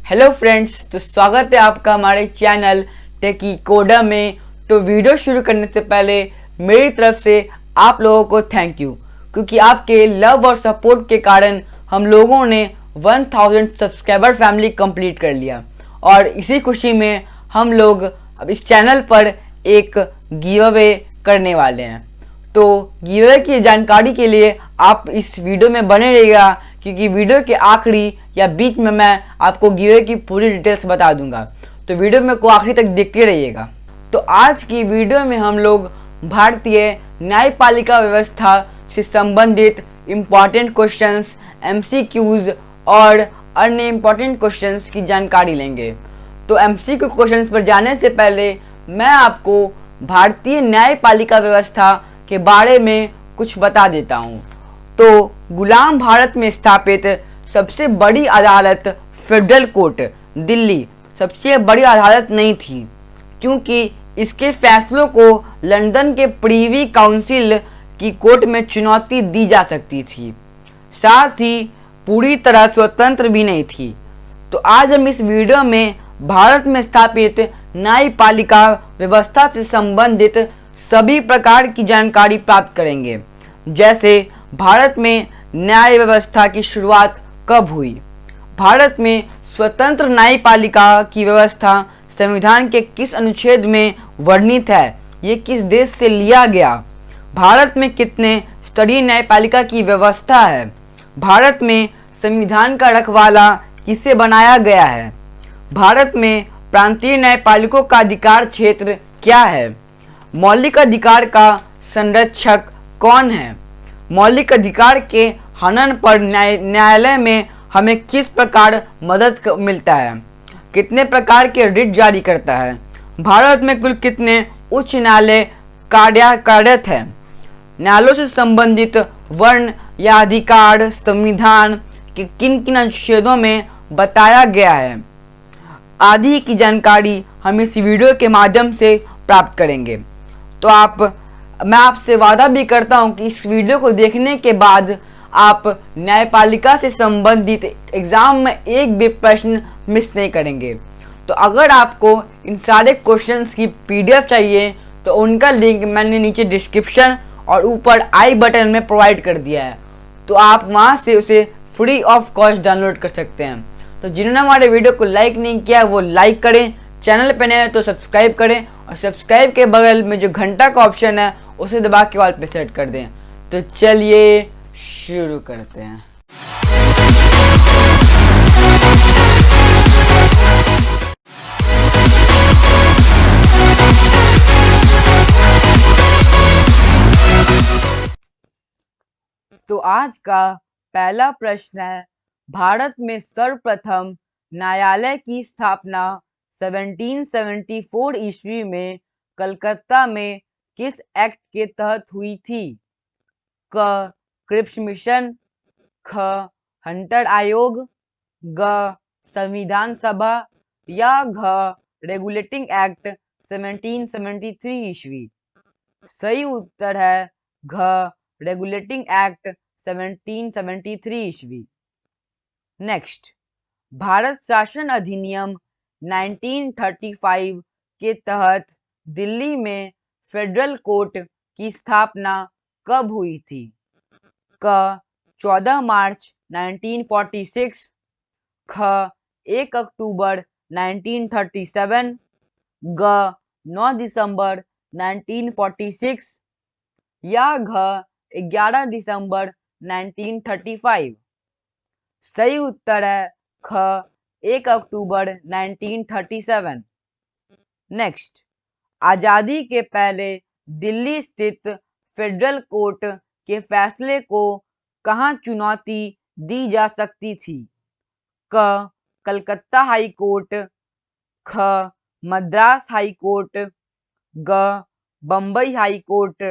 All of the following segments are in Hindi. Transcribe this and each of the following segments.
हेलो फ्रेंड्स, तो स्वागत है आपका हमारे चैनल टेकी कोडा में। तो वीडियो शुरू करने से पहले मेरी तरफ से आप लोगों को थैंक यू, क्योंकि आपके लव और सपोर्ट के कारण हम लोगों ने 1000 सब्सक्राइबर फैमिली कंप्लीट कर लिया। और इसी खुशी में हम लोग अब इस चैनल पर एक गिव अवे करने वाले हैं। तो गिव अवे की जानकारी के लिए आप इस वीडियो में बने रहिएगा, क्योंकि वीडियो के आखिरी या बीच में मैं आपको गिव अवे की पूरी डिटेल्स बता दूंगा। तो वीडियो में को आखिरी तक देखते रहिएगा। तो आज की वीडियो में हम लोग भारतीय न्यायपालिका व्यवस्था से संबंधित इम्पॉर्टेंट क्वेश्चंस, एमसीक्यूज और अन्य इम्पॉर्टेंट क्वेश्चंस की जानकारी लेंगे। तो एमसीक्यू क्वेश्चंस पर जाने से पहले मैं आपको भारतीय न्यायपालिका व्यवस्था के बारे में कुछ बता देता हूँ। तो गुलाम भारत में स्थापित सबसे बड़ी अदालत फेडरल कोर्ट दिल्ली सबसे बड़ी अदालत नहीं थी, क्योंकि इसके फैसलों को लंदन के प्रीवी काउंसिल की कोर्ट में चुनौती दी जा सकती थी। साथ ही पूरी तरह स्वतंत्र भी नहीं थी। तो आज हम इस वीडियो में भारत में स्थापित न्यायपालिका व्यवस्था से संबंधित सभी प्रकार की जानकारी प्राप्त करेंगे, जैसे भारत में न्याय व्यवस्था की शुरुआत कब हुई, भारत में स्वतंत्र न्यायपालिका की व्यवस्था संविधान के किस अनुच्छेद में वर्णित है, ये किस देश से लिया गया, भारत में कितने स्तरीय न्यायपालिका की व्यवस्था है, भारत में संविधान का रखवाला किसे बनाया गया है, भारत में प्रांतीय न्यायपालिकों का अधिकार क्षेत्र क्या है, मौलिक अधिकार का संरक्षक कौन है, मौलिक अधिकार के हनन पर न्यायालय में हमें किस प्रकार मदद मिलता है, कितने प्रकार के रिट जारी करता है, भारत में कुल कितने उच्च न्यायालय कार्यरत है, न्यायालयों से संबंधित वर्ण या अधिकार संविधान के किन किन अनुच्छेदों में बताया गया है आदि की जानकारी हम इस वीडियो के माध्यम से प्राप्त करेंगे। तो मैं आपसे वादा भी करता हूं कि इस वीडियो को देखने के बाद आप न्यायपालिका से संबंधित एग्जाम में एक भी प्रश्न मिस नहीं करेंगे। तो अगर आपको इन सारे क्वेश्चंस की पीडीएफ चाहिए तो उनका लिंक मैंने नीचे डिस्क्रिप्शन और ऊपर आई बटन में प्रोवाइड कर दिया है, तो आप वहां से उसे फ्री ऑफ कॉस्ट डाउनलोड कर सकते हैं। तो जिन्होंने हमारे वीडियो को लाइक नहीं किया वो लाइक करें, चैनल पे नए हैं तो सब्सक्राइब करें, और सब्सक्राइब के बगल में जो घंटा का ऑप्शन है उसे दबा के ऑल पे सेट कर दें। तो चलिए शुरू करते हैं। तो आज का पहला प्रश्न है, भारत में सर्वप्रथम न्यायालय की स्थापना 1774 ईस्वी में कलकत्ता में किस एक्ट के तहत हुई थी? क क्रिप्स मिशन, ख हंटर आयोग, ग संविधान सभा या घ रेगुलेटिंग एक्ट 1773 ईस्वी। सही उत्तर है घ रेगुलेटिंग एक्ट 1773 ईस्वी। नेक्स्ट, भारत शासन अधिनियम 1935 के तहत दिल्ली में फेडरल कोर्ट की स्थापना कब हुई थी? क 14 मार्च 1946, ख 1 अक्टूबर 1937, ग 9 दिसंबर 1946 या घ 11 दिसंबर 1935। सही उत्तर है ख 1 अक्टूबर 1937। नेक्स्ट, आजादी के पहले दिल्ली स्थित फेडरल कोर्ट के फैसले को कहाँ चुनौती दी जा सकती थी? क कलकत्ता हाई कोर्ट, ख मद्रास हाई कोर्ट, ग बम्बई हाई कोर्ट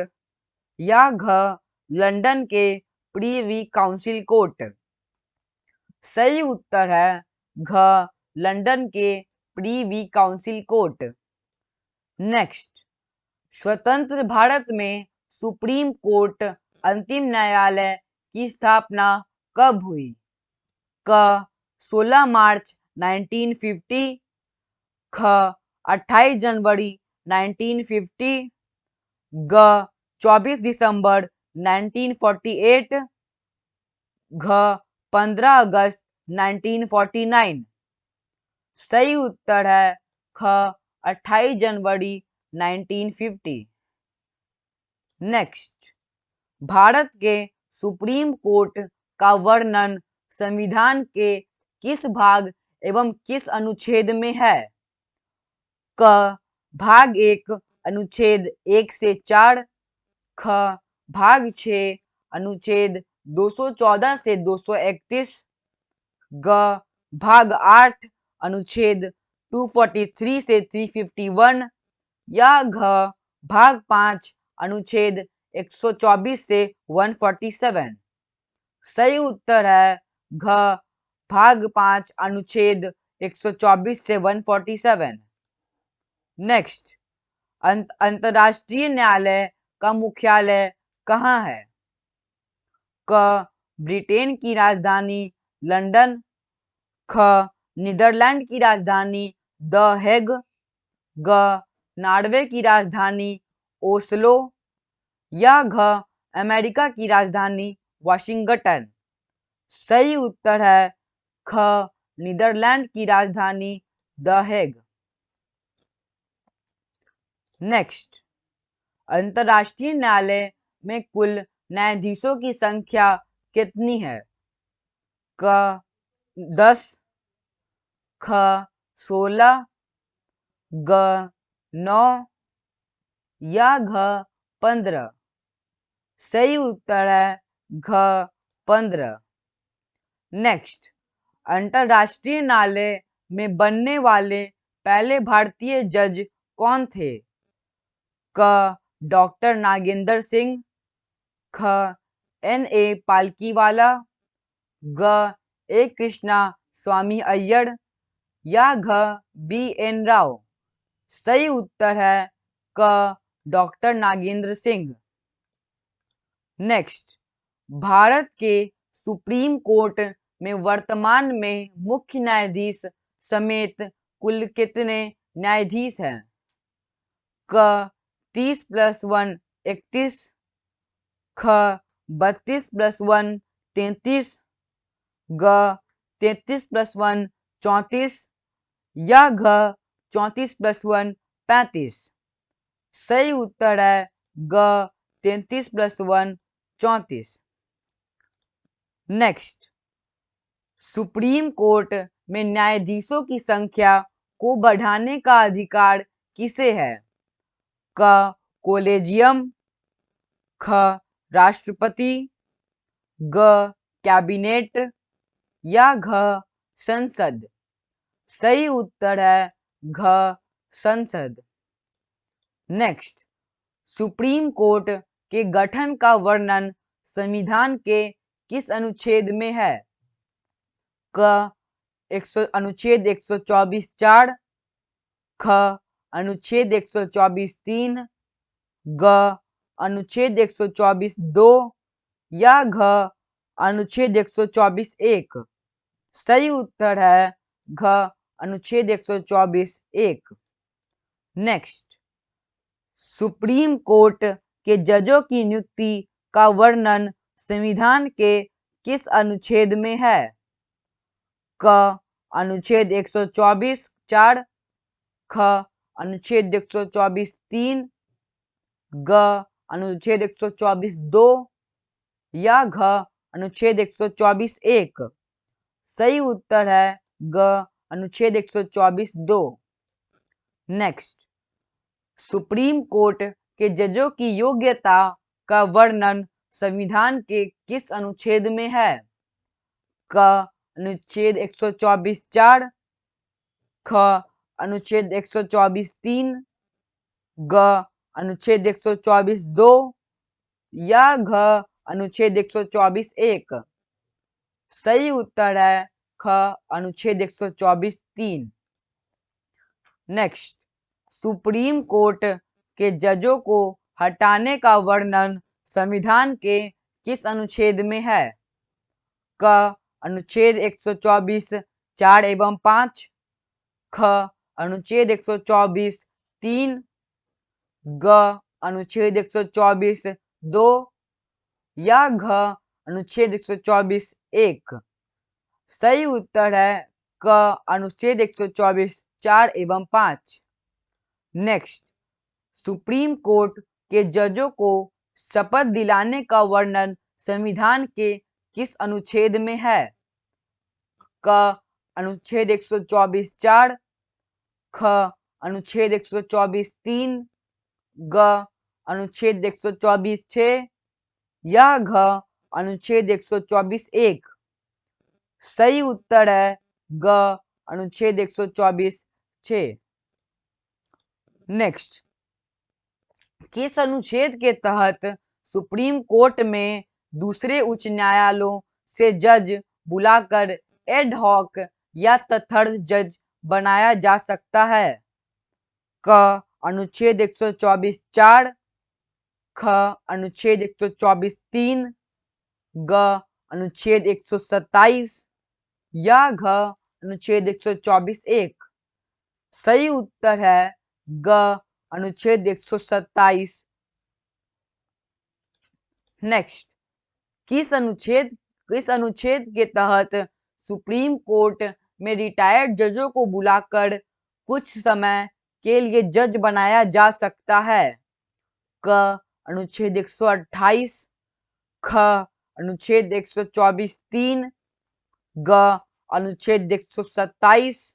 या घ लंदन के प्रीवी काउंसिल कोर्ट। सही उत्तर है घ लंदन के प्रीवी काउंसिल कोर्ट। नेक्स्ट, स्वतंत्र भारत में सुप्रीम कोर्ट अंतिम न्यायालय की स्थापना कब हुई? क 16 मार्च 1950, ख 28 जनवरी 1950, ग 24 दिसंबर 1948, घ 15 अगस्त 1949। सही उत्तर है ख 28 जनवरी 1950। नेक्स्ट, भारत के सुप्रीम कोर्ट का वर्णन संविधान के किस भाग एवं किस अनुच्छेद में है? क भाग 1 अनुच्छेद 1 से 4, ख भाग 6 अनुच्छेद 214 से 231, ग भाग 8 अनुच्छेद 243 से 351, या घ भाग 5 अनुच्छेद 124 से 147। सही उत्तर है घ भाग 5 अनुच्छेद 124 से 147। नेक्स्ट, अंतर्राष्ट्रीय न्यायालय का मुख्यालय कहाँ है? क ब्रिटेन की राजधानी लंदन, ख नीदरलैंड की राजधानी द हेग, ग नॉर्वे की राजधानी ओस्लो, या घ अमेरिका की राजधानी वाशिंगटन। सही उत्तर है ख नीदरलैंड की राजधानी द हेग। नेक्स्ट, अंतर्राष्ट्रीय न्यायालय में कुल न्यायाधीशों की संख्या कितनी है? क 10, ख 16, ग 9, या घ 15। सही उत्तर है घ 15। नेक्स्ट, अंतर्राष्ट्रीय न्यायालय में बनने वाले पहले भारतीय जज कौन थे? क डॉक्टर नागेंद्र सिंह, ख N.A. पालकीवाला, ग ए कृष्णा स्वामी अय्यर, या घ B.N. राव। सही उत्तर है क डॉक्टर नागेंद्र सिंह। नेक्स्ट, भारत के सुप्रीम कोर्ट में वर्तमान में मुख्य न्यायाधीश समेत कुल कितने न्यायाधीश हैं? क 30 + 1 31, ख 32 + 1 33, ग 33 + 1 34, या घ 34 + 1 35। सही उत्तर है ग 33 + 1 34। नेक्स्ट, सुप्रीम कोर्ट में न्यायाधीशों की संख्या को बढ़ाने का अधिकार किसे है? क कोलेजियम, ख राष्ट्रपति, ग कैबिनेट, या घ संसद। सही उत्तर है घ संसद। नेक्स्ट, सुप्रीम कोर्ट के गठन का वर्णन संविधान के किस अनुच्छेद में है? क अनुच्छेद 124(4), ख अनुच्छेद 124(3), ग अनुच्छेद 124(2), या घ अनुच्छेद 124(1). सही उत्तर है घ अनुच्छेद 124(1). नेक्स्ट, सुप्रीम कोर्ट के जजों की नियुक्ति का वर्णन संविधान के किस अनुच्छेद में है? क अनुच्छेद 124(4), ख अनुच्छेद 124(3), ग अनुच्छेद 124(2), या घ अनुच्छेद 124(1). सही उत्तर है ग अनुच्छेद 124(2). नेक्स्ट, सुप्रीम कोर्ट के जजों की योग्यता का वर्णन संविधान के किस अनुच्छेद में है? क अनुच्छेद 124(4), ख अनुच्छेद 124(3), ग अनुच्छेद 124(2), या घ अनुच्छेद 124(1). सही उत्तर है ख अनुच्छेद 124(3). नेक्स्ट, सुप्रीम कोर्ट के जजों को हटाने का वर्णन संविधान के किस अनुच्छेद में है? क अनुच्छेद 124 4 एवं 5, ख अनुच्छेद 124 3, ग अनुच्छेद 124 2, या घ अनुच्छेद 124 1। सही उत्तर है क अनुच्छेद 124 4 एवं 5। नेक्स्ट, सुप्रीम कोर्ट के जजों को शपथ दिलाने का वर्णन संविधान के किस अनुच्छेद में है? क अनुच्छेद 124 4, ख अनुच्छेद 124 3, ग अनुच्छेद 124 6, या घ अनुच्छेद 124 1। सही उत्तर है ग अनुच्छेद 124 6। नेक्स्ट, किस अनुच्छेद के तहत सुप्रीम कोर्ट में दूसरे उच्च न्यायालयों से जज बुलाकर एड हॉक या तथर्थ जज बनाया जा सकता है? क अनुच्छेद 124 4, ख अनुच्छेद 124 3, ग अनुच्छेद 127, या घ अनुच्छेद 124 1। सही उत्तर है ग अनुच्छेद 127। नेक्स्ट, किस अनुच्छेद के तहत सुप्रीम कोर्ट में रिटायर्ड जजों को बुलाकर कुछ समय के लिए जज बनाया जा सकता है? क अनुच्छेद 128, ख अनुच्छेद 124 3, ग अनुच्छेद 127,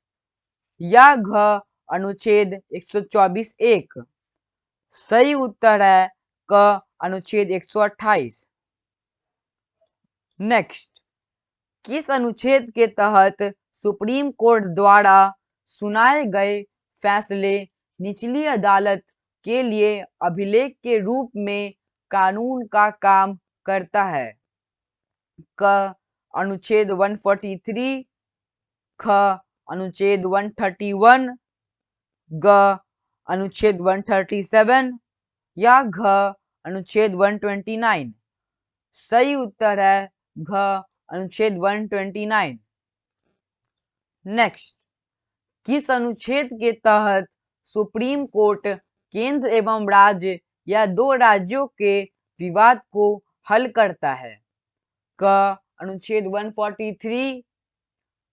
या घ अनुच्छेद 124 1। सही उत्तर है क अनुच्छेद 128। नेक्स्ट, किस अनुच्छेद के तहत सुप्रीम कोर्ट द्वारा सुनाए गए फैसले निचली अदालत के लिए अभिलेख के रूप में कानून का काम करता है? क अनुच्छेद 143, ख अनुच्छेद 131, ग अनुच्छेद 137, या घ अनुच्छेद 129। सही उत्तर है घ अनुच्छेद 129। नेक्स्ट, किस अनुच्छेद के तहत सुप्रीम कोर्ट केंद्र एवं राज्य या दो राज्यों के विवाद को हल करता है? क अनुच्छेद 143,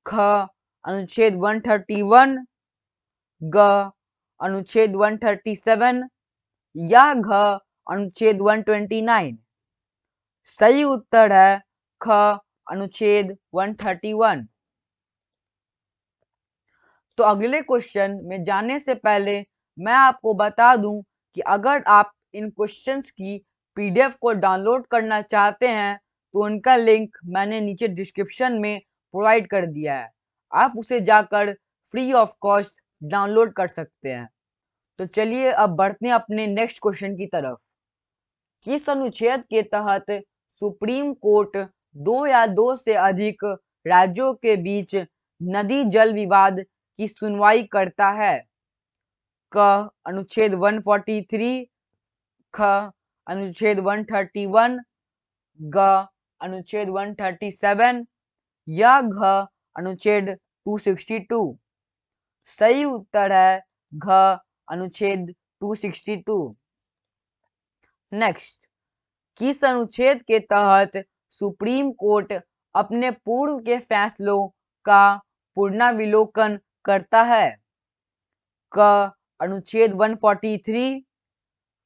ख अनुच्छेद 131, ग अनुच्छेद 137, या घ अनुच्छेद 129। सही उत्तर है ख अनुच्छेद 131। तो अगले क्वेश्चन में जाने से पहले मैं आपको बता दूं कि अगर आप इन क्वेश्चंस की पीडीएफ को डाउनलोड करना चाहते हैं तो उनका लिंक मैंने नीचे डिस्क्रिप्शन में प्रोवाइड कर दिया है, आप उसे जाकर फ्री ऑफ कॉस्ट डाउनलोड कर सकते हैं। तो चलिए अब बढ़ते हैं अपने नेक्स्ट क्वेश्चन की तरफ। किस अनुच्छेद के तहत सुप्रीम कोर्ट दो या दो से अधिक राज्यों के बीच नदी जल विवाद की सुनवाई करता है? क अनुच्छेद 143, ख अनुच्छेद 131, ग अनुच्छेद 137, या घ अनुच्छेद 262। सही उत्तर है घ अनुच्छेद 262। नेक्स्ट, किस अनुच्छेद के तहत सुप्रीम कोर्ट अपने पूर्व के फैसलों का पुनर्विलोकन करता है? क अनुच्छेद 143,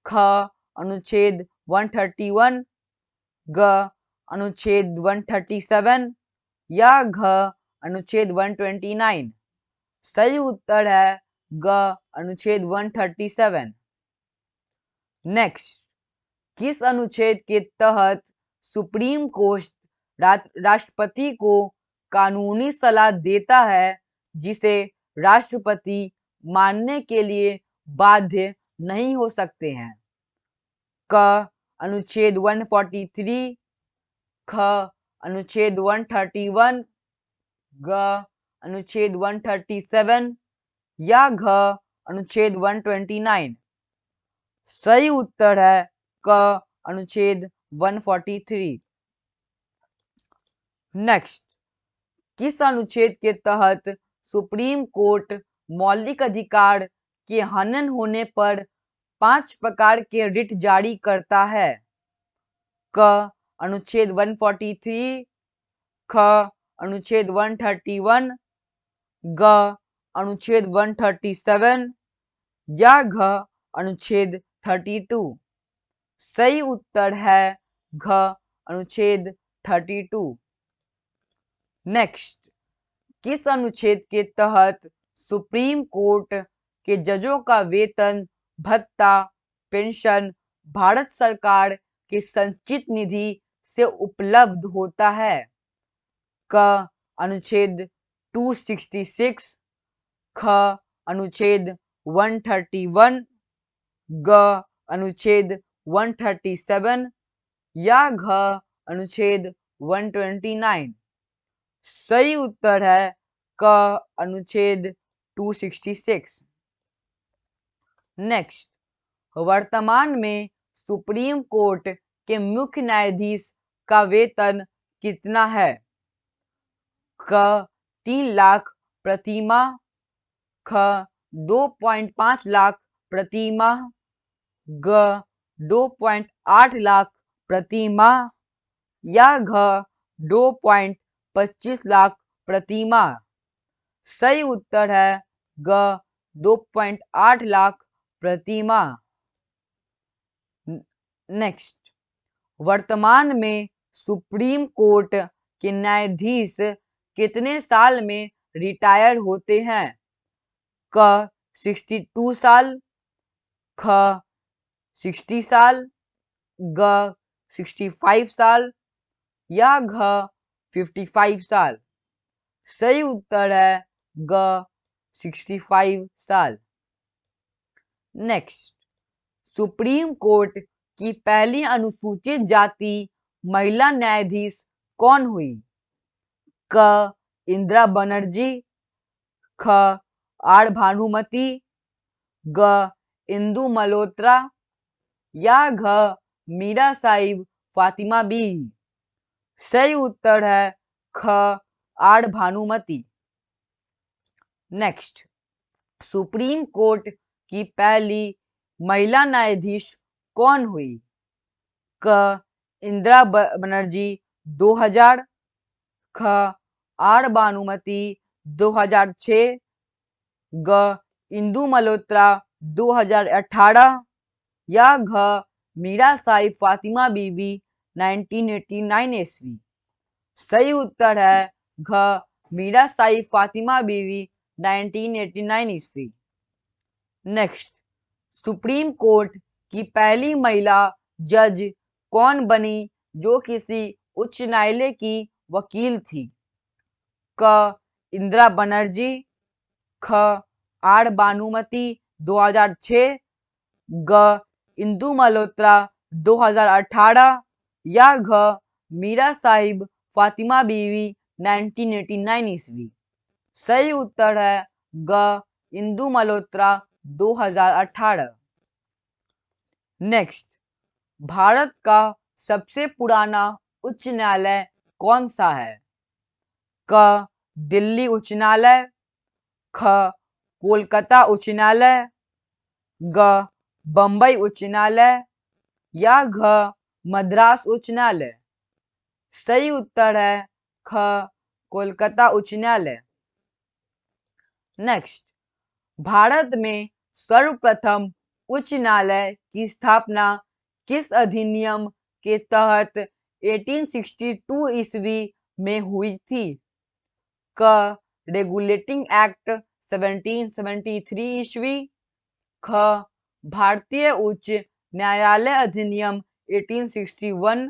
ख अनुच्छेद 131, ग अनुच्छेद 137, या घ अनुच्छेद 129। सही उत्तर है ग अनुच्छेद 137। नेक्स्ट, किस अनुच्छेद के तहत सुप्रीम कोर्ट राष्ट्रपति को कानूनी सलाह देता है जिसे राष्ट्रपति मानने के लिए बाध्य नहीं हो सकते हैं? क अनुच्छेद 143, ख अनुच्छेद 131, ग अनुच्छेद 137, या घ अनुच्छेद 129। सही उत्तर है क अनुच्छेद 143। नेक्स्ट, किस अनुच्छेद के तहत सुप्रीम कोर्ट मौलिक अधिकार के हनन होने पर 5 प्रकार के रिट जारी करता है? क अनुच्छेद 143, ख अनुच्छेद 131, ग अनुच्छेद 137 या घ अनुच्छेद 32। सही उत्तर है घ अनुच्छेद 32। नेक्स्ट, किस अनुच्छेद के तहत सुप्रीम कोर्ट के जजों का वेतन, भत्ता, पेंशन भारत सरकार के संचित निधि से उपलब्ध होता है? क अनुच्छेद 266, ख अनुच्छेद 131, ग अनुच्छेद 137 या घ अनुच्छेद 129। सही उत्तर है क अनुच्छेद 266। नेक्स्ट, वर्तमान में सुप्रीम कोर्ट के मुख्य न्यायाधीश का वेतन कितना है? क 3 लाख प्रति माह, ख 2.5 लाख प्रति माह, ग 2.8 लाख प्रति माह या घ 2.25 लाख प्रति माह। सही उत्तर है ग 2.8 लाख प्रति माह। नेक्स्ट, वर्तमान में सुप्रीम कोर्ट के न्यायाधीश कितने साल में रिटायर होते हैं? क 62 साल, ख 60 साल, ग 65 साल या घ 55 साल। सही उत्तर है ग 65 साल। नेक्स्ट, सुप्रीम कोर्ट की पहली अनुसूचित जाति महिला न्यायाधीश कौन हुई? क इंदिरा बनर्जी, ख आर भानुमति, ग इंदु मल्होत्रा या घ मीरा साहिब फातिमा बीवी। सही उत्तर है ख R Bhanumathi. Next, Supreme Court की पहली महिला न्यायाधीश कौन हुई? क इंदिरा बनर्जी 2000, ख आर भानुमति 2006, ग इंदु मल्होत्रा 2018 या घ मीरा साहिब फातिमा बीबी 1989 ईस्वी। सही उत्तर है घ मीरा साहिब फातिमा बीवी 1989 ईस्वी। नेक्स्ट, सुप्रीम कोर्ट की पहली महिला जज कौन बनी जो किसी उच्च न्यायालय की वकील थी? क इंदिरा बनर्जी, ख आर भानुमति 2006, ग इंदु मल्होत्रा 2018 या घ मीरा साहिब फातिमा बीवी 1989 ईस्वी। सही उत्तर है ग इंदु मल्होत्रा 2018। नेक्स्ट, भारत का सबसे पुराना उच्च न्यायालय कौन सा है? क दिल्ली उच्च न्यायालय, ख कोलकाता उच्च न्यायालय, ग बम्बई उच्च न्यायालय या घ मद्रास उच्च न्यायालय। सही उत्तर है ख कोलकाता उच्च न्यायालय। नेक्स्ट, भारत में सर्वप्रथम उच्च न्यायालय की स्थापना किस अधिनियम के तहत 1862 ईस्वी में हुई थी? क रेगुलेटिंग एक्ट 1773 ईस्वी, ख भारतीय उच्च न्यायालय अधिनियम 1861,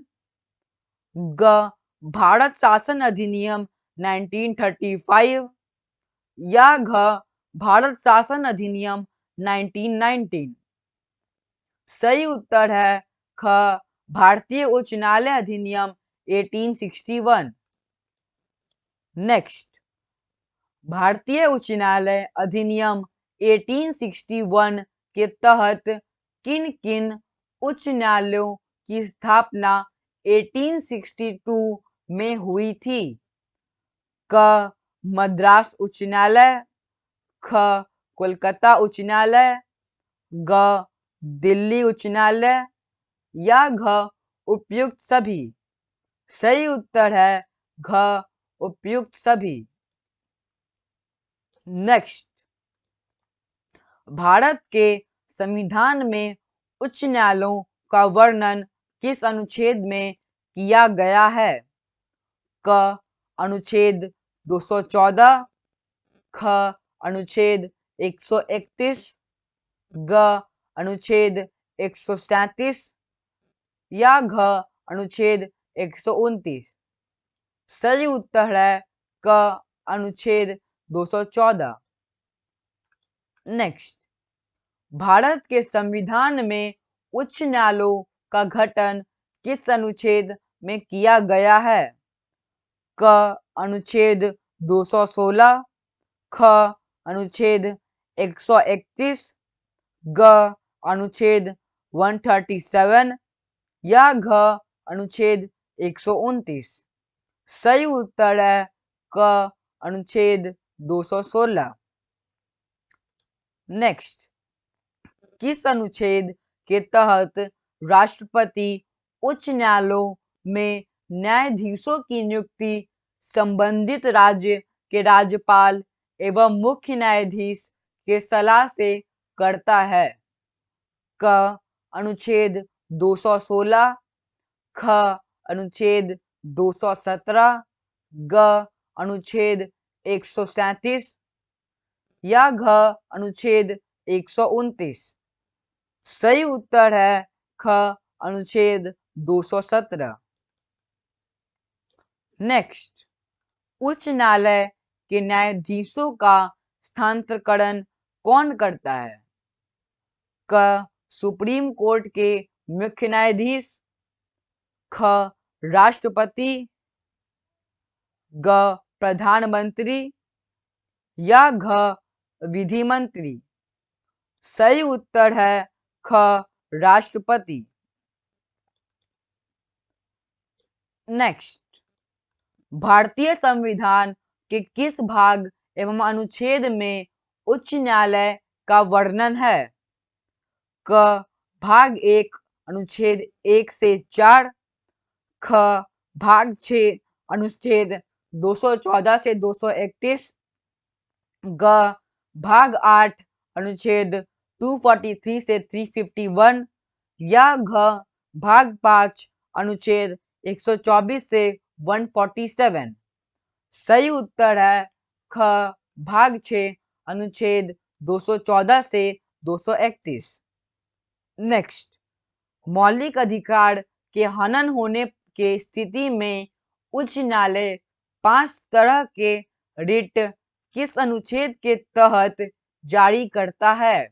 ग भारत शासन अधिनियम 1935 या घ भारत शासन अधिनियम 1919। सही उत्तर है ख भारतीय उच्च न्यायालय अधिनियम 1861। नेक्स्ट, भारतीय उच्च न्यायालय अधिनियम 1861 के तहत किन किन उच्च न्यायालयों की स्थापना 1862 में हुई थी? क मद्रास उच्च न्यायालय, ख कोलकाता उच्च न्यायालय, ग दिल्ली उच्च न्यायालय या घ उपयुक्त सभी। सही उत्तर है घ उपयुक्त सभी। नेक्स्ट, भारत के संविधान में उच्च न्यायालयों का वर्णन किस अनुच्छेद में किया गया है? क अनुच्छेद 214, ख अनुच्छेद 131, ग अनुच्छेद 137 या घ अनुच्छेद 129। सही उत्तर है क अनुच्छेद 214। नेक्स्ट, भारत के संविधान में उच्च न्यायालयों का गठन किस अनुच्छेद में किया गया है? क अनुच्छेद 216, ख अनुच्छेद 131, ग अनुच्छेद 137 या घ अनुच्छेद 129। सही उत्तर है क अनुच्छेद 216। नेक्स्ट, किस अनुच्छेद के तहत राष्ट्रपति उच्च न्यायालयों में न्यायाधीशों की नियुक्ति संबंधित राज्य के राज्यपाल एवं मुख्य न्यायाधीश के सलाह से करता है? क अनुच्छेद 216, ख अनुच्छेद 217, ग अनुच्छेद 137 या घ अनुच्छेद 129। सही उत्तर है ख अनुच्छेद 217। नेक्स्ट, उच्च न्यायालय के न्यायाधीशों का स्थानांतरण कौन करता है? क सुप्रीम कोर्ट के मुख्य न्यायाधीश, ख राष्ट्रपति, ग प्रधानमंत्री या घ विधि मंत्री। सही उत्तर है ख राष्ट्रपति। नेक्स्ट, भारतीय संविधान के किस भाग एवं अनुच्छेद में उच्च न्यायालय का वर्णन है? क भाग 1 अनुच्छेद 1 से 4, ख भाग 6 अनुच्छेद 214 से 231, ग भाग 8 अनुच्छेद 243 से 351 या घ भाग 5 अनुच्छेद 124 से 147। सही उत्तर है ख भाग 6 अनुच्छेद 214 से 231। नेक्स्ट, मौलिक अधिकार के हनन होने के स्थिति में उच्च न्यायालय 5 तरह के रिट किस अनुच्छेद के तहत जारी करता है?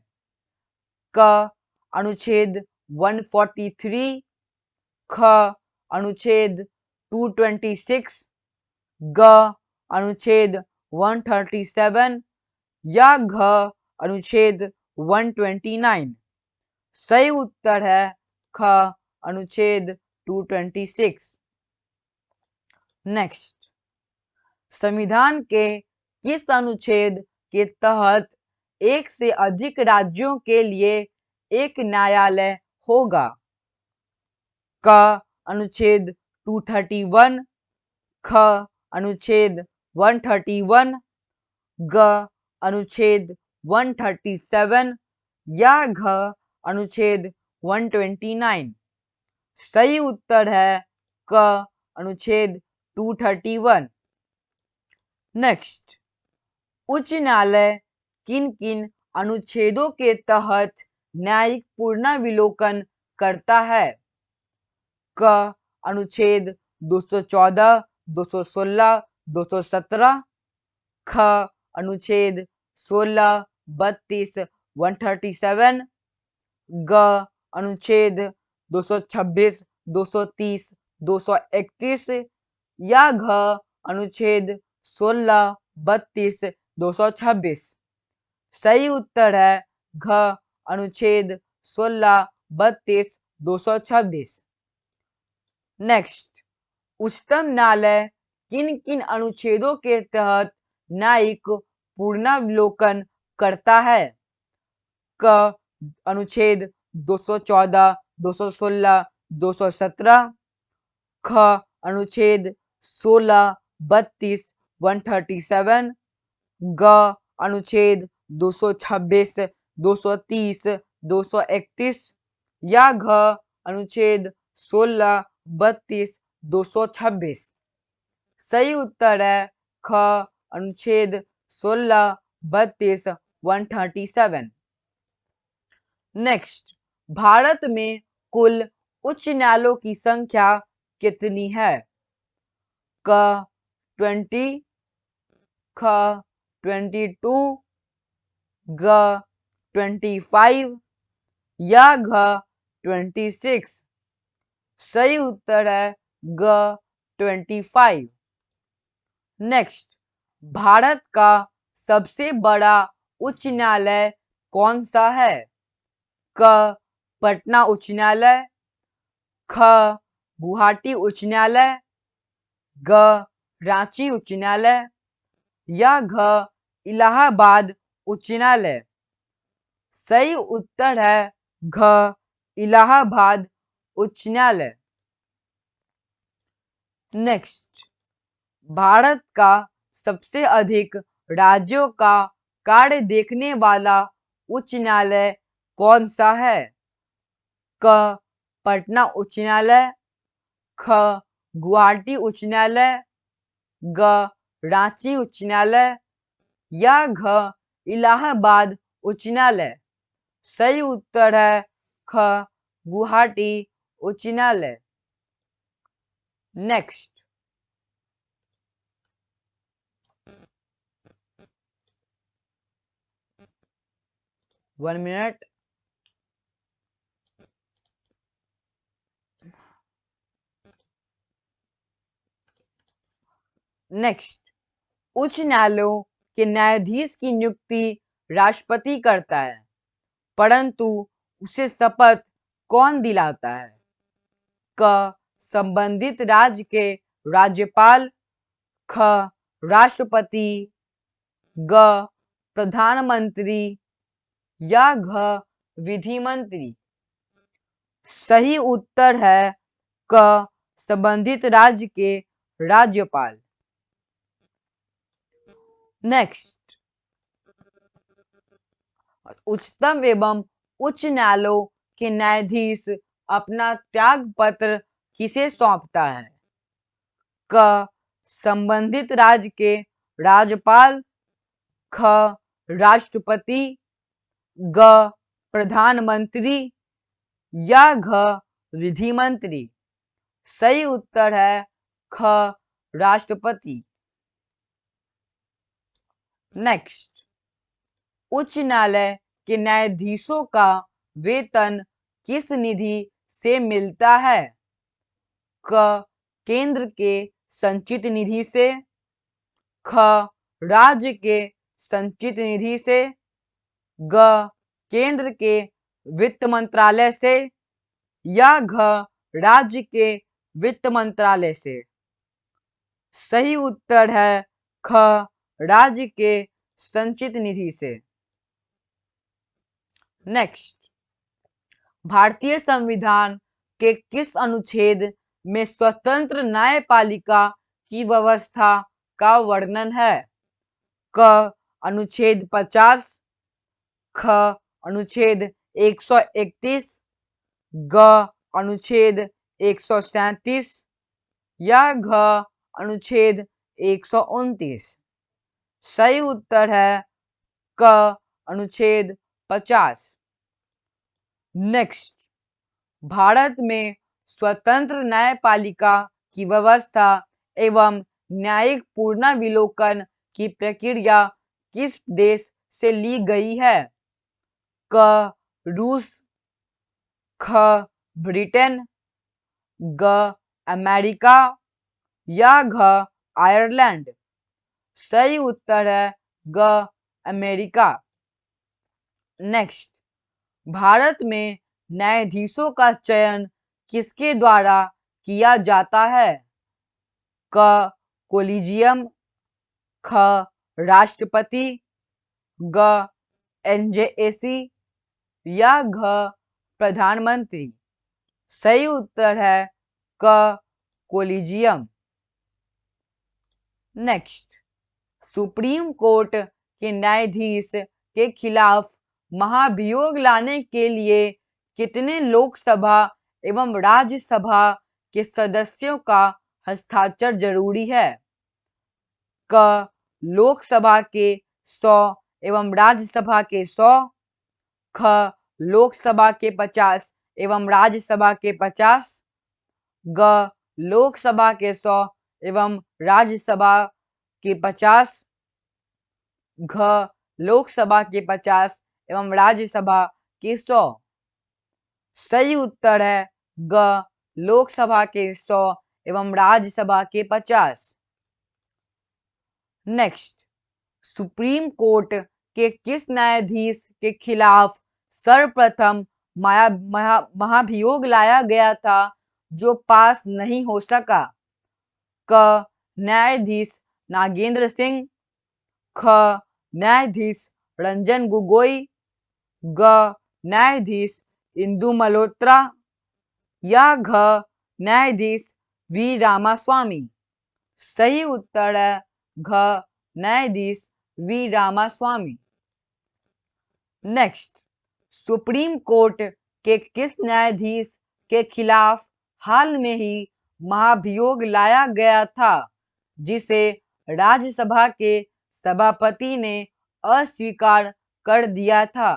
क अनुच्छेद 143, ख अनुच्छेद 226, ग अनुच्छेद 137 या घ अनुच्छेद 129। सही उत्तर है ख अनुच्छेद 226। नेक्स्ट, संविधान के किस अनुच्छेद के तहत एक से अधिक राज्यों के लिए एक न्यायालय होगा? क अनुच्छेद 231, ख अनुच्छेद 131, ग अनुच्छेद 137 या घ अनुच्छेद 129। सही उत्तर है क अनुच्छेद 231। नेक्स्ट, उच्च न्यायालय किन किन अनुच्छेदों के तहत न्यायिक पुनर्विलोकन करता है? क अनुच्छेद 214, 216, 217, ख अनुच्छेद 16, 32, 137, ग अनुच्छेद 226, 230, 231 या घ अनुच्छेद 16, 32, 226। सही उत्तर है घ अनुच्छेद 16, 32, 226। नेक्स्ट, उच्चतम न्यायालय किन किन अनुच्छेदों के तहत न्यायिक पुनरावलोकन करता है? क अनुच्छेद 214, 216, 217, ख अनुच्छेद 16, 32, 137, ग अनुच्छेद 226, 230, 231 या घ अनुच्छेद 16, 32, 226। सही उत्तर है ख अनुच्छेद 16, 32, 137। नेक्स्ट, भारत में कुल उच्च न्यायालयों की संख्या कितनी है? क 20, ख 22, ग 25 या घ 26। सही उत्तर है ग 25। नेक्स्ट, भारत का सबसे बड़ा उच्च न्यायालय कौन सा है? क पटना उच्च न्यायालय, ख गुवाहाटी उच्च न्यायालय, ग रांची उच्च न्यायालय या घ इलाहाबाद उच्च न्यायालय। सही उत्तर है घ इलाहाबाद उच्च न्यायालय। नेक्स्ट, भारत का सबसे अधिक राज्यों का कार्य देखने वाला उच्च न्यायालय कौन सा है? क पटना उच्च न्यायालय, ख गुवाहाटी उच्च न्यायालय, ग रांची उच्च न्यायालय या घ इलाहाबाद उच्च न्यायालय। सही उत्तर है ख गुवाहाटी उच्च न्यायालय। Next, one minute. नेक्स्ट, उच्च न्यायालयों के न्यायाधीश की नियुक्ति राष्ट्रपति करता है, परंतु उसे शपथ कौन दिलाता है? क संबंधित राज्य के राज्यपाल, ख राष्ट्रपति, ग प्रधानमंत्री या घ विधि मंत्री। सही उत्तर है क संबंधित राज्य के राज्यपाल। नेक्स्ट, उच्चतम एवं उच्च न्यायालयों के न्यायाधीश अपना त्याग पत्र किसे सौंपता है? क संबंधित राज्य के राज्यपाल, ख राष्ट्रपति, ग प्रधानमंत्री या घ विधि मंत्री। सही उत्तर है ख राष्ट्रपति। नेक्स्ट, उच्च न्यायालय के न्यायाधीशों का वेतन किस निधि से मिलता है? क केंद्र के संचित निधि से, ख राज्य के संचित निधि से, ग केंद्र के वित्त मंत्रालय से या घ राज्य के वित्त मंत्रालय से। सही उत्तर है ख राज्य के संचित निधि से। नेक्स्ट, भारतीय संविधान के किस अनुच्छेद में स्वतंत्र न्यायपालिका की व्यवस्था का वर्णन है? क अनुच्छेद 50, ख अनुच्छेद 131, ग अनुच्छेद 137 या घ अनुच्छेद 129। सही उत्तर है क अनुच्छेद 50। नेक्स्ट, भारत में स्वतंत्र न्यायपालिका की व्यवस्था एवं न्यायिक पुनरावलोकन की प्रक्रिया किस देश से ली गई है? क रूस, ख ब्रिटेन, ग अमेरिका या घ आयरलैंड। सही उत्तर है ग अमेरिका। नेक्स्ट, भारत में न्यायाधीशों का चयन किसके द्वारा किया जाता है? क कोलिजियम, ख राष्ट्रपति, ग एनजेएसी या घ प्रधानमंत्री। सही उत्तर है क कोलिजियम। नेक्स्ट, सुप्रीम कोर्ट के न्यायाधीश के खिलाफ महाभियोग लाने के लिए कितने लोकसभा एवं राज्यसभा के सदस्यों का हस्ताक्षर जरूरी है? क लोकसभा के 100 एवं राज्यसभा के 100, ख लोकसभा के 50 एवं राज्यसभा के 50, ग लोकसभा के 100 एवं राज्यसभा के 50, घ लोकसभा के 50 एवं राज्यसभा के 100। सही उत्तर है ग लोकसभा के 100 एवं राज्यसभा के 50। नेक्स्ट, सुप्रीम कोर्ट के किस न्यायाधीश के खिलाफ सर्वप्रथम महाभियोग लाया गया था जो पास नहीं हो सका? क न्यायाधीश नागेंद्र सिंह, ख न्यायाधीश रंजन गोगोई, ग न्यायाधीश इंदु मल्होत्रा या घ न्यायाधीश वी रामास्वामी। सही उत्तर है घ न्यायाधीश V Ramaswami. Next, Supreme Court के किस न्यायाधीश के खिलाफ हाल में ही महाभियोग लाया गया था जिसे राज्यसभा के सभापति ने अस्वीकार कर दिया था?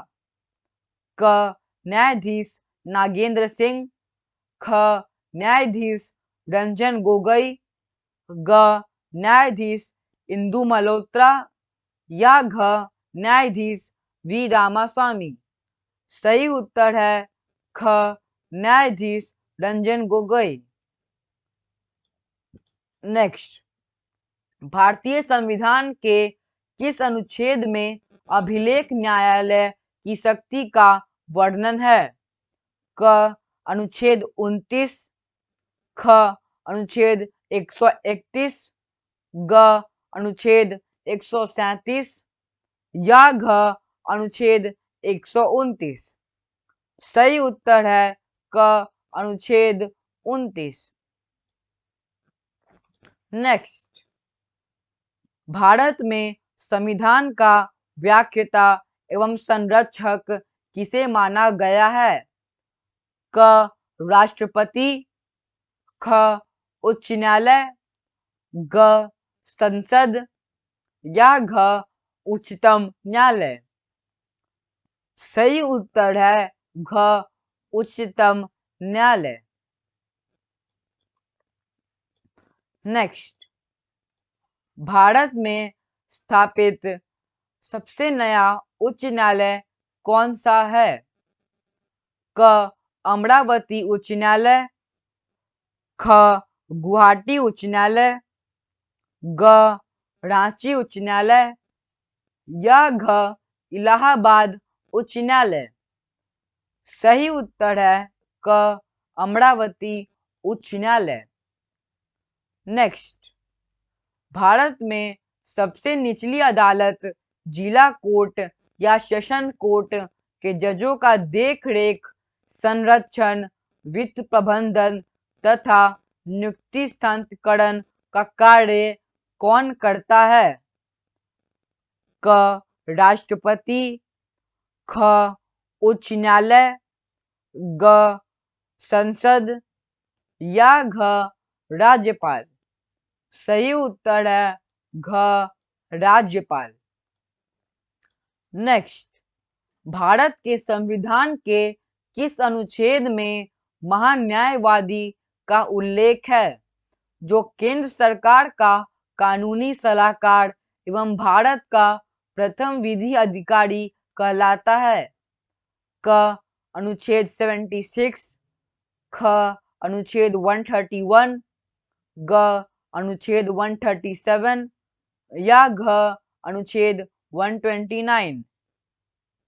क न्यायाधीश नागेंद्र सिंह, ख न्यायाधीश रंजन गोगोई, ग न्यायाधीश इंदु मल्होत्रा या घ न्यायाधीश वी रामास्वामी। सही उत्तर है ख न्यायाधीश रंजन गोगोई। नेक्स्ट, भारतीय संविधान के किस अनुच्छेद में अभिलेख न्यायालय की शक्ति का वर्णन है? क अनुच्छेद 29, ख अनुच्छेद 131, ग अनुच्छेद 137 या घ अनुच्छेद 129। सही उत्तर है क अनुच्छेद 29। नेक्स्ट, भारत में संविधान का व्याख्याता एवं संरक्षक किसे माना गया है? क राष्ट्रपति, ख उच्च न्यायालय, ग संसद या घ उच्चतम न्यायालय। सही उत्तर है घ उच्चतम न्यायालय। नेक्स्ट, भारत में स्थापित सबसे नया उच्च न्यायालय कौन सा है? क अमरावती उच्च न्यायालय, ख गुवाहाटी उच्च न्यायालय, ग रांची उच्च न्यायालय या घ इलाहाबाद उच्च न्यायालय। सही उत्तर है क अमरावती उच्च न्यायालय। नेक्स्ट, भारत में सबसे निचली अदालत जिला कोर्ट या सेशन कोर्ट के जजों का देखरेख, संरक्षण, वित्त प्रबंधन तथा नियुक्ति स्थानांतरण का कार्य कौन करता है? क राष्ट्रपति, ख उच्च न्यायालय, ग संसद या घ राज्यपाल। सही उत्तर है घ राज्यपाल। नेक्स्ट, भारत के संविधान के किस अनुच्छेद में महान्यायवादी का उल्लेख है जो केंद्र सरकार का कानूनी सलाहकार एवं भारत का प्रथम विधि अधिकारी कहलाता है? क अनुच्छेद 76, ख अनुच्छेद 131, ग अनुच्छेद 137 या घ अनुच्छेद 129।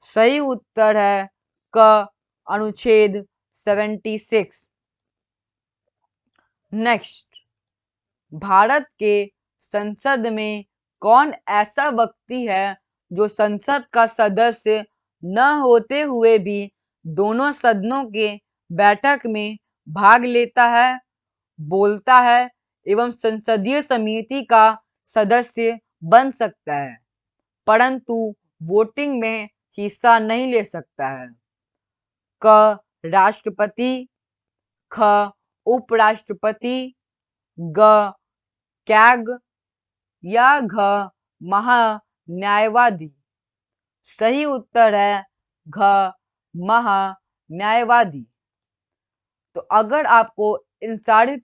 सही उत्तर है क अनुच्छेद 76। नेक्स्ट, भारत के संसद में कौन ऐसा व्यक्ति है जो संसद का सदस्य न होते हुए भी दोनों सदनों के बैठक में भाग लेता है, बोलता है एवं संसदीय समिति का सदस्य बन सकता है, परंतु वोटिंग में हिस्सा नहीं ले सकता है? क राष्ट्रपति, ख उपराष्ट्रपति, ग कैग या घ महान्यायवादी? सही उत्तर है घ महान्यायवादी। तो अगर आपको इन सारे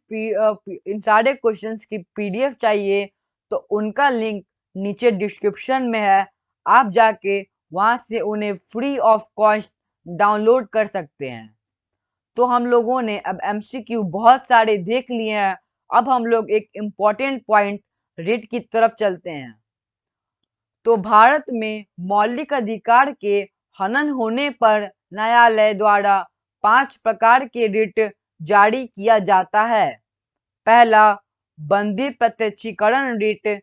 क्वेश्चंस की पीडीएफ चाहिए तो उनका लिंक नीचे डिस्क्रिप्शन में है, आप जाके वहां से उन्हें फ्री ऑफ कॉस्ट डाउनलोड कर सकते हैं। तो हम लोगों ने अब एमसीक्यू बहुत सारे देख लिए हैं, अब हम लोग एक इम्पॉर्टेंट पॉइंट रीड की तरफ चलते हैं। तो भारत में मौलिक अधिकार के हनन होने पर न्यायालय द्वारा 5 प्रकार के रिट जारी किया जाता है। पहला, बंदी प्रत्यक्षीकरण रिट।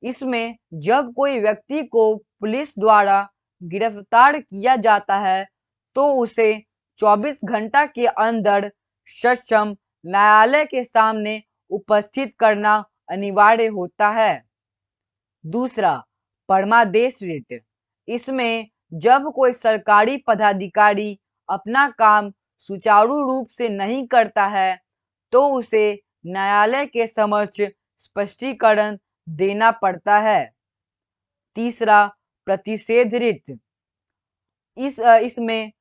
इसमें जब कोई व्यक्ति को पुलिस द्वारा गिरफ्तार किया जाता है तो उसे 24 घंटा के अंदर सक्षम न्यायालय के सामने उपस्थित करना अनिवार्य होता है। दूसरा, परमादेश रिट। इसमें जब कोई सरकारी पदाधिकारी अपना काम सुचारू रूप से नहीं करता है तो उसे न्यायालय के समक्ष स्पष्टीकरण देना पड़ता है। तीसरा, प्रतिषेध रिट। इसमें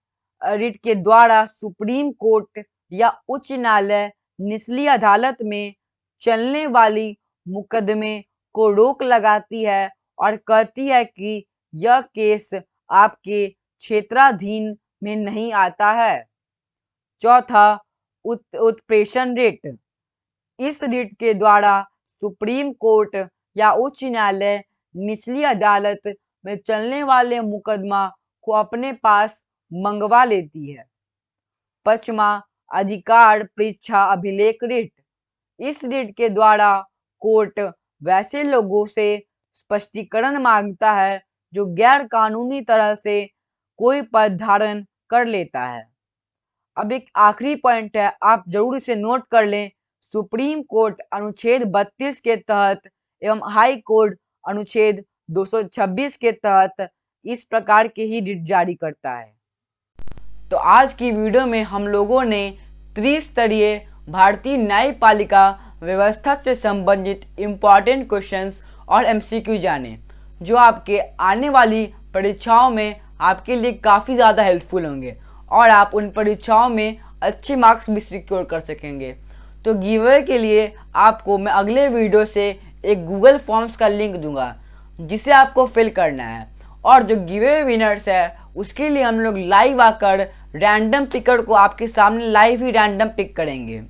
रिट के द्वारा सुप्रीम कोर्ट या उच्च न्यायालय निचली अदालत में चलने वाली मुकदमे को रोक लगाती है और कहती है कि यह केस आपके क्षेत्राधीन में नहीं आता है। चौथा, उत्प्रेषण रिट। इस रिट के द्वारा सुप्रीम कोर्ट या उच्च न्यायालय निचली अदालत में चलने वाले मुकदमा को अपने पास मंगवा लेती है। पांचवा, अधिकार परीक्षा अभिलेख रिट। इस रिट के द्वारा कोर्ट वैसे लोगों से स्पष्टीकरण मांगता है जो गैर कानूनी तरह से कोई पद धारण कर लेता है। अब एक आखिरी पॉइंट है, आप जरूर इसे नोट कर लें। सुप्रीम कोर्ट अनुच्छेद 32 के तहत एवं हाई कोर्ट अनुच्छेद 226 के तहत इस प्रकार के ही रिट जारी करता है। तो आज की वीडियो में हम लोगों ने त्रिस्तरीय भारतीय न्यायपालिका व्यवस्था से संबंधित इम्पॉर्टेंट क्वेश्चंस और एमसीक्यू जाने, जो आपके आने वाली परीक्षाओं में आपके लिए काफ़ी ज़्यादा हेल्पफुल होंगे और आप उन परीक्षाओं में अच्छे मार्क्स भी सिक्योर कर सकेंगे। तो गिवअवे के लिए आपको मैं अगले वीडियो से एक गूगल फॉर्म्स का लिंक दूंगा जिसे आपको फिल करना है, और जो गिवअवे विनर्स है उसके लिए हम लोग लाइव आकर रैंडम पिकर को आपके सामने लाइव ही रैंडम पिक करेंगे।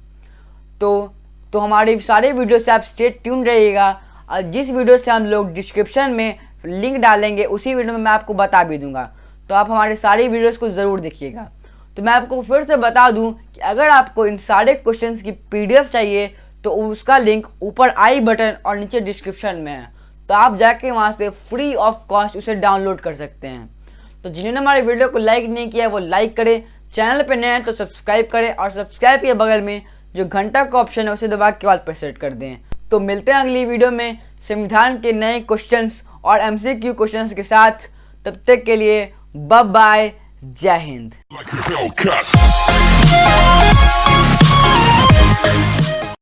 तो हमारे सारे वीडियो से आप स्टे ट्यून रहिएगा, और जिस वीडियो से हम लोग डिस्क्रिप्शन में लिंक डालेंगे उसी वीडियो में मैं आपको बता भी दूंगा, तो आप हमारे सारे वीडियोस को ज़रूर देखिएगा। तो मैं आपको फिर से बता दूं कि अगर आपको इन सारे क्वेश्चंस की पीडीएफ चाहिए तो उसका लिंक ऊपर आई बटन और नीचे डिस्क्रिप्शन में है, तो आप जाके वहां से फ्री ऑफ कॉस्ट उसे डाउनलोड कर सकते हैं। तो जिन्होंने हमारे वीडियो को लाइक नहीं किया वो लाइक करें, चैनल पे नए हैं तो सब्सक्राइब करें, और सब्सक्राइब के बगल में जो घंटा का ऑप्शन है उसे दबा के ऑल पर सेट कर दें। तो मिलते हैं अगली वीडियो में संविधान के नए क्वेश्चंस और एमसीक्यू क्वेश्चंस के साथ। तब तक के लिए बाय बाय, जय हिंद।